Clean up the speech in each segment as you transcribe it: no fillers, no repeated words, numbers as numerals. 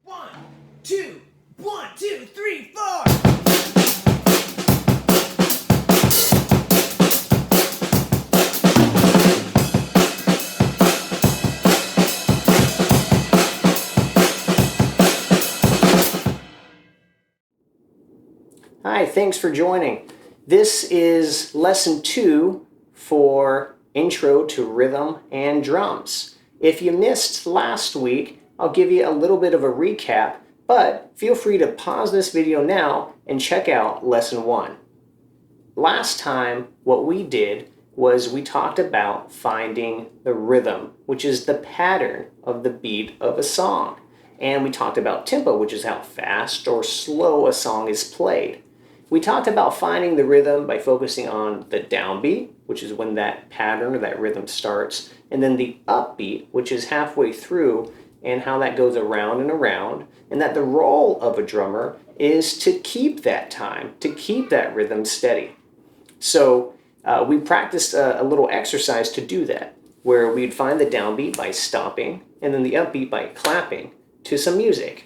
One, two, 3, 4. Hi, thanks for joining. This is lesson 2 for Intro to Rhythm and Drums. If you missed last week, I'll give you a little bit of a recap, but feel free to pause this video now and check out lesson 1. Last time, what we did was we talked about finding the rhythm, which is the pattern of the beat of a song. And we talked about tempo, which is how fast or slow a song is played. We talked about finding the rhythm by focusing on the downbeat, which is when that pattern or that rhythm starts, and then the upbeat, which is halfway through, and how that goes around and around, and that the role of a drummer is to keep that time, to keep that rhythm steady. So we practiced a little exercise to do that, where we'd find the downbeat by stomping, and then the upbeat by clapping to some music.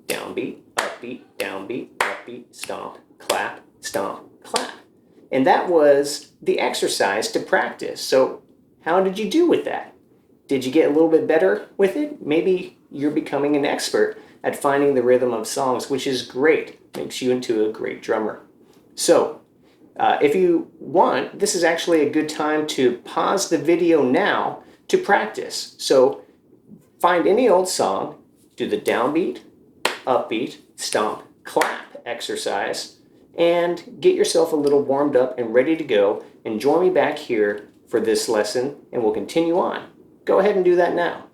Downbeat, upbeat, stomp, clap, stomp, clap. And that was the exercise to practice. So how did you do with that? Did you get a little bit better with it? Maybe you're becoming an expert at finding the rhythm of songs, which is great. Makes you into a great drummer. So if you want, this is actually a good time to pause the video now to practice. So find any old song, do the downbeat, upbeat, stomp, clap exercise, and get yourself a little warmed up and ready to go, and join me back here for this lesson, and we'll continue on. Go ahead and do that now.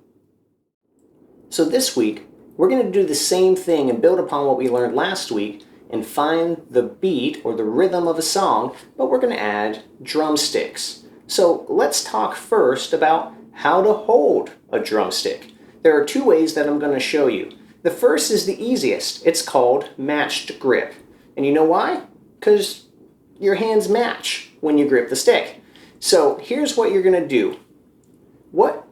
So this week, we're going to do the same thing and build upon what we learned last week and find the beat or the rhythm of a song, but we're going to add drumsticks. So let's talk first about how to hold a drumstick. There are 2 ways that I'm going to show you. The first is the easiest. It's called matched grip. And you know why? Because your hands match when you grip the stick. So here's what you're going to do.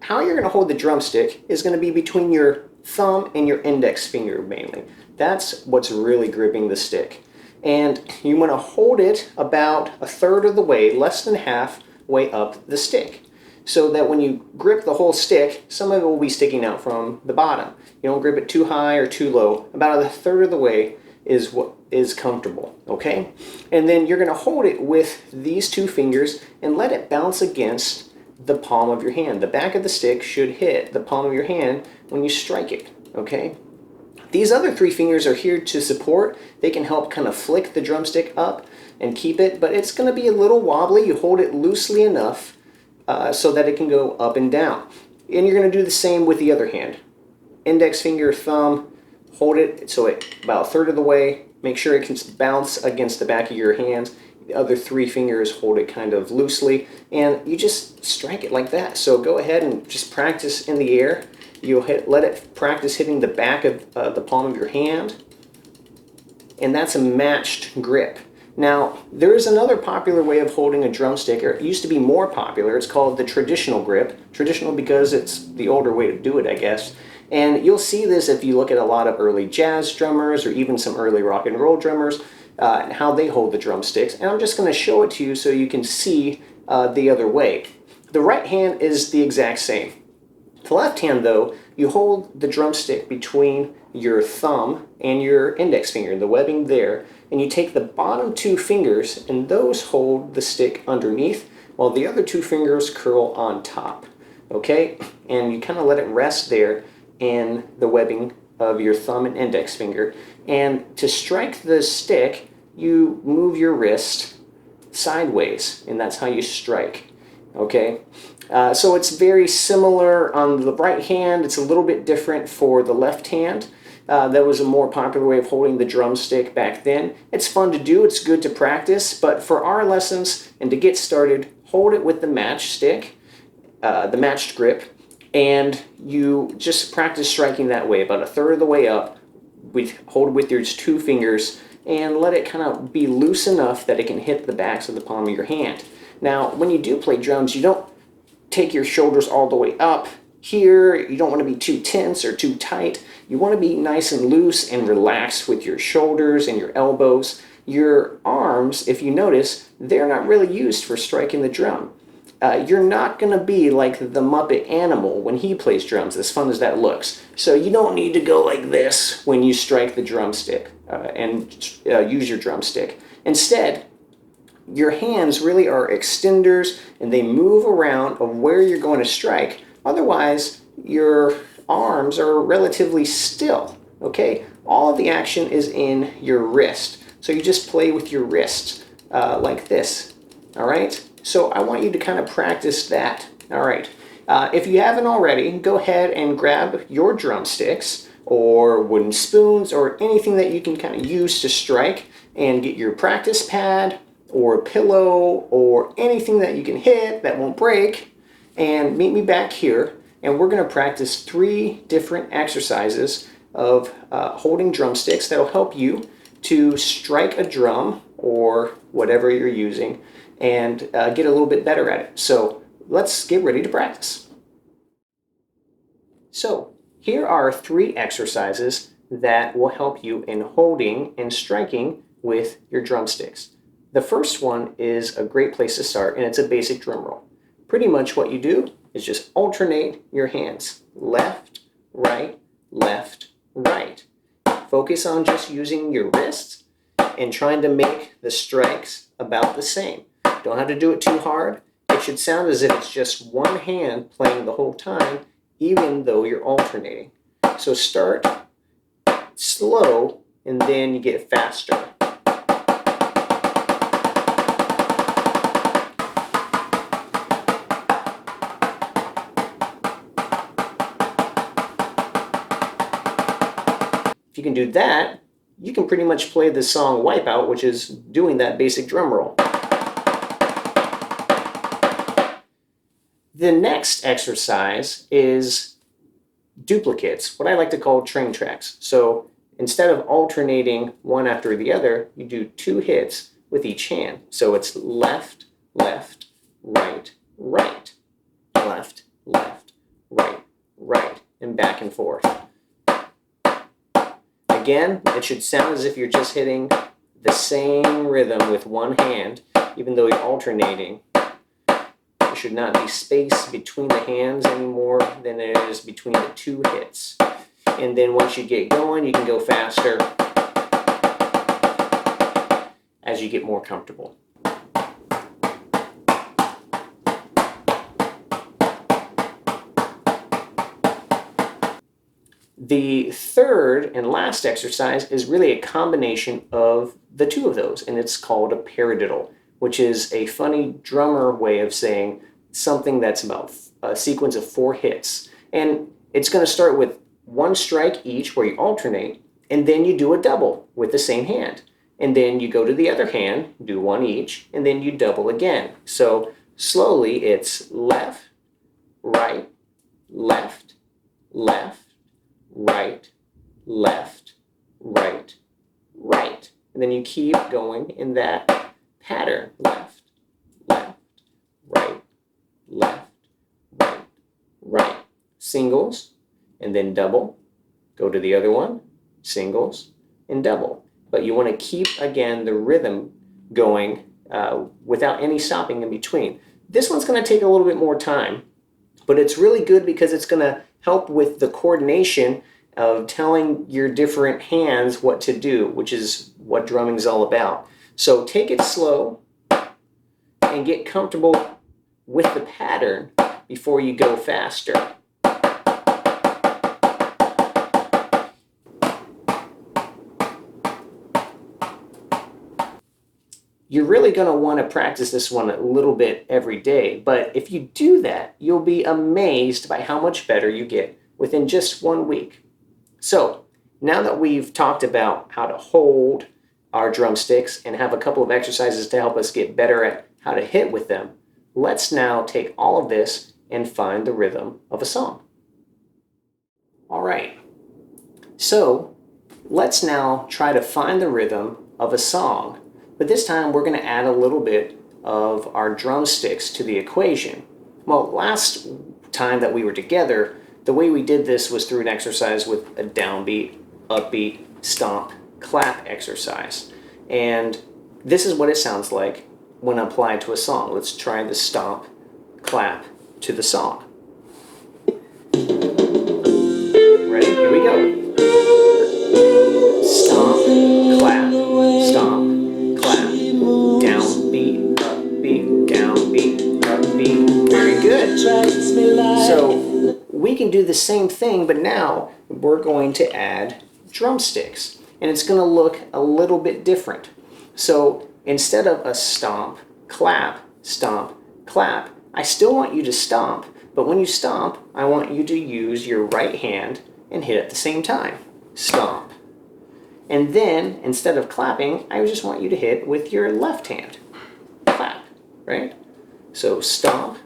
How you're going to hold the drumstick is going to be between your thumb and your index finger mainly. That's what's really gripping the stick. And you want to hold it about 1/3 of the way, less than halfway up the stick, so that when you grip the whole stick, some of it will be sticking out from the bottom. You don't grip it too high or too low. About 1/3 of the way is what is comfortable, okay? And then you're going to hold it with these 2 fingers and let it bounce against the palm of your hand. The back of the stick should hit the palm of your hand when you strike it, okay? These other 3 fingers are here to support. They can help kind of flick the drumstick up and keep it, but it's going to be a little wobbly. You hold it loosely enough so that it can go up and down. And you're going to do the same with the other hand. Index finger, thumb, hold it so it about 1/3 of the way. Make sure it can bounce against the back of your hand. The other 3 fingers hold it kind of loosely, and you just strike it like that. So go ahead and just practice in the air. You'll let it practice hitting the back of the palm of your hand, and that's a matched grip. Now, there is another popular way of holding a drumstick, or it used to be more popular. It's called the traditional grip. Traditional because it's the older way to do it, I guess. And you'll see this if you look at a lot of early jazz drummers or even some early rock and roll drummers, and how they hold the drumsticks. And I'm just going to show it to you so you can see the other way. The right hand is the exact same. The left hand, though, you hold the drumstick between your thumb and your index finger, the webbing there, and you take the bottom 2 fingers, and those hold the stick underneath, while the other 2 fingers curl on top, okay? And you kind of let it rest there in the webbing of your thumb and index finger. And to strike the stick, you move your wrist sideways, and that's how you strike, okay? So it's very similar on the right hand. It's a little bit different for the left hand. That was a more popular way of holding the drumstick back then. It's fun to do, it's good to practice, but for our lessons and to get started, hold it with the matched stick, the matched grip, and you just practice striking that way, about 1/3 of the way up. Hold it with your 2 fingers and let it kind of be loose enough that it can hit the backs of the palm of your hand. Now, when you do play drums, you don't take your shoulders all the way up here. You don't want to be too tense or too tight. You want to be nice and loose and relaxed with your shoulders and your elbows. Your arms, if you notice, they're not really used for striking the drum. You're not going to be like the Muppet Animal when he plays drums, as fun as that looks. So you don't need to go like this when you strike the drumstick and use your drumstick. Instead, your hands really are extenders and they move around of where you're going to strike. Otherwise, your arms are relatively still, okay? All of the action is in your wrist. So you just play with your wrist like this, all right? So I want you to kind of practice that, all right? If you haven't already, go ahead and grab your drumsticks or wooden spoons or anything that you can kind of use to strike and get your practice pad or a pillow or anything that you can hit that won't break, and meet me back here, and we're going to practice 3 different exercises of holding drumsticks that'll help you to strike a drum or whatever you're using and get a little bit better at it. So let's get ready to practice. So here are 3 exercises that will help you in holding and striking with your drumsticks. The first one is a great place to start, and it's a basic drum roll. Pretty much what you do is just alternate your hands. Left, right, left, right. Focus on just using your wrists and trying to make the strikes about the same. Don't have to do it too hard. It should sound as if it's just one hand playing the whole time, even though you're alternating. So start slow and then you get faster. If you can do that, you can pretty much play the song Wipeout, which is doing that basic drum roll. The next exercise is duplicates, what I like to call train tracks. So instead of alternating one after the other, you do 2 hits with each hand. So it's left, left, right, right, left, left, right, right, and back and forth. Again, it should sound as if you're just hitting the same rhythm with one hand, even though you're alternating. There should not be space between the hands any more than there is between the 2 hits. And then once you get going, you can go faster as you get more comfortable. The third and last exercise is really a combination of the 2 of those, and it's called a paradiddle, which is a funny drummer way of saying something that's about a sequence of 4 hits. And it's going to start with 1 strike each where you alternate, and then you do a double with the same hand. And then you go to the other hand, do 1 each, and then you double again. So slowly it's left, right, left, left, right, left, right, right. And then you keep going in that pattern. Left, left, right, left, right, right. Singles, and then double. Go to the other one, singles, and double. But you want to keep, again, the rhythm going without any stopping in between. This one's going to take a little bit more time, but it's really good because it's going to help with the coordination of telling your different hands what to do, which is what drumming is all about. So take it slow and get comfortable with the pattern before you go faster. You're really going to want to practice this one a little bit every day, but if you do that, you'll be amazed by how much better you get within just 1 week. So, now that we've talked about how to hold our drumsticks and have a couple of exercises to help us get better at how to hit with them, let's now take all of this and find the rhythm of a song. All right, so let's now try to find the rhythm of a song. But this time we're going to add a little bit of our drumsticks to the equation. Well, last time that we were together, the way we did this was through an exercise with a downbeat, upbeat, stomp, clap exercise. And this is what it sounds like when applied to a song. Let's try the stomp, clap to the song. Ready? Here we go. Stomp, clap, stomp, clap. Downbeat, upbeat, downbeat, upbeat. Very good. So we can do the same thing, but now we're going to add drumsticks. And it's going to look a little bit different. So instead of a stomp, clap, I still want you to stomp, but when you stomp, I want you to use your right hand and hit at the same time. Stomp. And then, instead of clapping, I just want you to hit with your left hand. Clap, right? So stomp,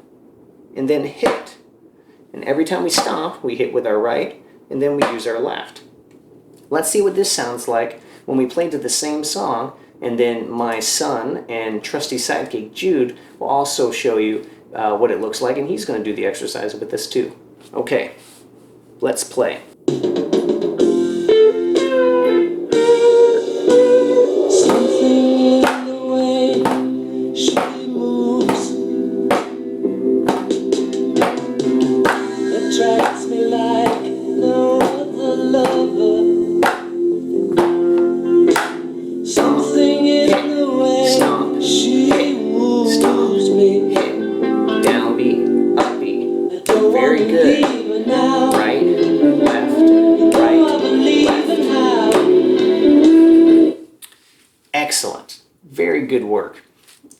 and then hit. And every time we stomp, we hit with our right, and then we use our left. Let's see what this sounds like when we play to the same song, and then my son and trusty sidekick Jude will also show you what it looks like, and he's going to do the exercise with us too. Okay, let's play. Excellent. Very good work.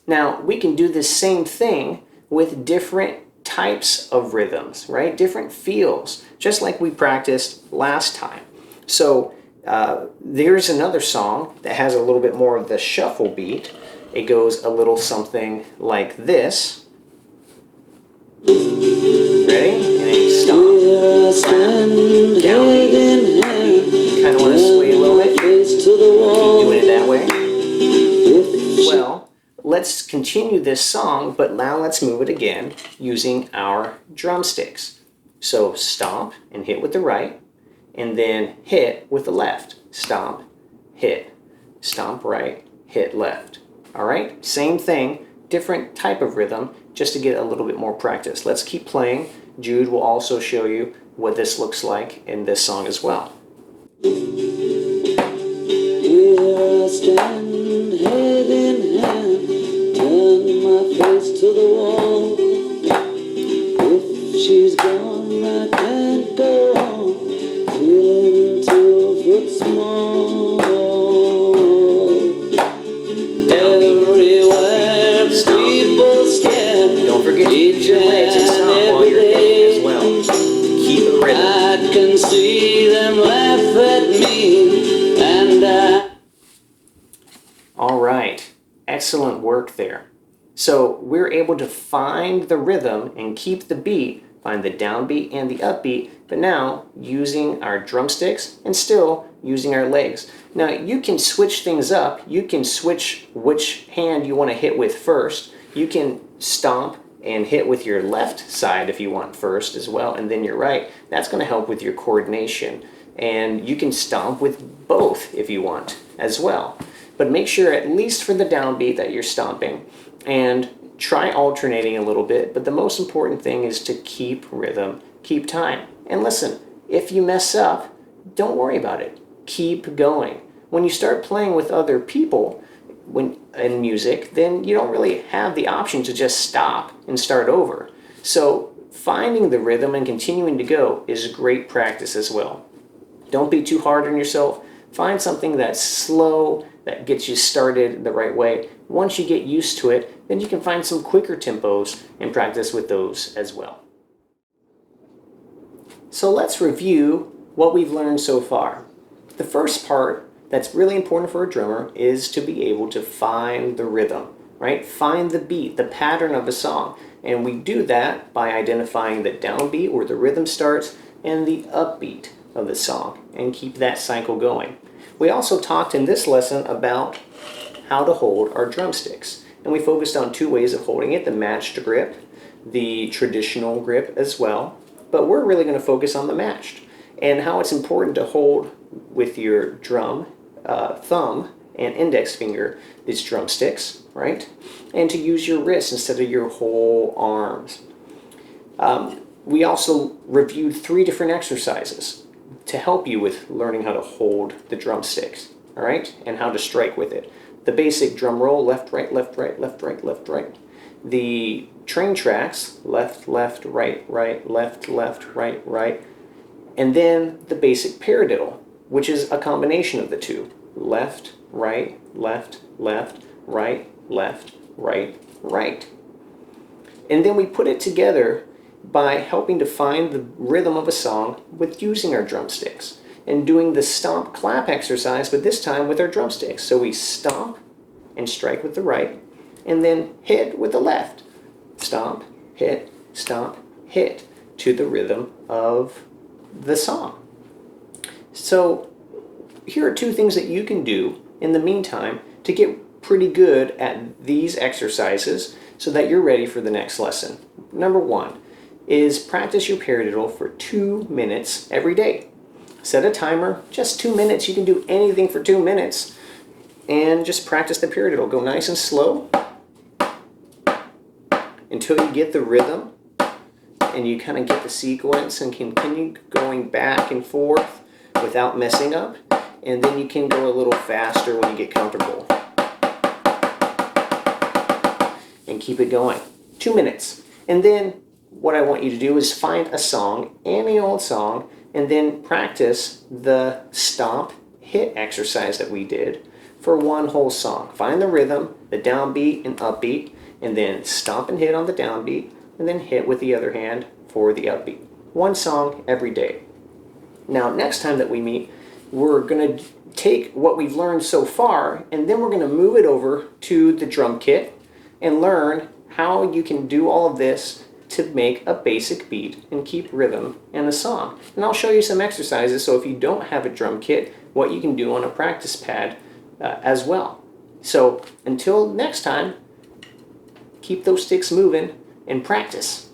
Now, we can do the same thing with different types of rhythms, right? Different feels, just like we practiced last time. So there's another song that has a little bit more of the shuffle beat. It goes a little something like this. Ready? And then you stomp, clap, down beat. You kind of want to sway a little bit. Keep doing it that way. Well, let's continue this song, but now let's move it again using our drumsticks. So stomp and hit with the right, and then hit with the left. Stomp, hit, stomp right, hit left. All right, same thing, different type of rhythm, just to get a little bit more practice. Let's keep playing. Jude will also show you what this looks like in this song as well. Here I stand, head in hand, turn my face to the wall. If she's gone, I can't go on, feeling 2 foot small. Everywhere people stare. Don't forget to use your legs and stomp while you're hitting as well. Keep the rhythm. I can see them laugh at me, and All right, excellent work there. So we're able to find the rhythm and keep the beat, find the downbeat and the upbeat, but now using our drumsticks and still using our legs. Now you can switch things up. You can switch which hand you want to hit with first. You can stomp and hit with your left side if you want first as well, and then your right. That's going to help with your coordination. And you can stomp with both if you want as well. But make sure at least for the downbeat that you're stomping, and try alternating a little bit, but the most important thing is to keep rhythm, keep time. And listen, if you mess up, don't worry about it. Keep going. When you start playing with other people in music, then you don't really have the option to just stop and start over. So finding the rhythm and continuing to go is great practice as well. Don't be too hard on yourself. Find something that's slow, that gets you started the right way. Once you get used to it, then you can find some quicker tempos and practice with those as well. So let's review what we've learned so far. The first part that's really important for a drummer is to be able to find the rhythm, right? Find the beat, the pattern of a song. And we do that by identifying the downbeat where the rhythm starts and the upbeat of the song, and keep that cycle going. We also talked in this lesson about how to hold our drumsticks, and we focused on 2 ways of holding it: the matched grip the traditional grip as well, but we're really going to focus on the matched and how it's important to hold with your drum thumb and index finger these drumsticks, right? And to use your wrists instead of your whole arms. We also reviewed 3 different exercises to help you with learning how to hold the drumsticks, all right? And how to strike with it. The basic drum roll, left, right, left, right, left, right, left, right. The train tracks, left, left, right, right, left, left, right, right. And then the basic paradiddle, which is a combination of the two. Left, right, left, left, right, left, right, right. And then we put it together by helping to find the rhythm of a song with using our drumsticks and doing the stomp clap exercise, but this time with our drumsticks. So we stomp and strike with the right and then hit with the left. Stomp, hit, to the rhythm of the song. So here are 2 things that you can do in the meantime to get pretty good at these exercises so that you're ready for the next lesson. Number 1 is practice your paradiddle for 2 minutes every day. Set a timer, just 2 minutes. You can do anything for 2 minutes and just practice the paradiddle. Go nice and slow until you get the rhythm and you kind of get the sequence and can continue going back and forth without messing up. And then you can go a little faster when you get comfortable. And keep it going. 2 minutes. And then what I want you to do is find a song, any old song, and then practice the stomp hit exercise that we did for one whole song. Find the rhythm, the downbeat and upbeat, and then stomp and hit on the downbeat, and then hit with the other hand for the upbeat. One song every day. Now, next time that we meet, we're going to take what we've learned so far, and then we're going to move it over to the drum kit and learn how you can do all of this to make a basic beat and keep rhythm in a song. And I'll show you some exercises, so if you don't have a drum kit, what you can do on a practice pad as well. So until next time, keep those sticks moving and practice.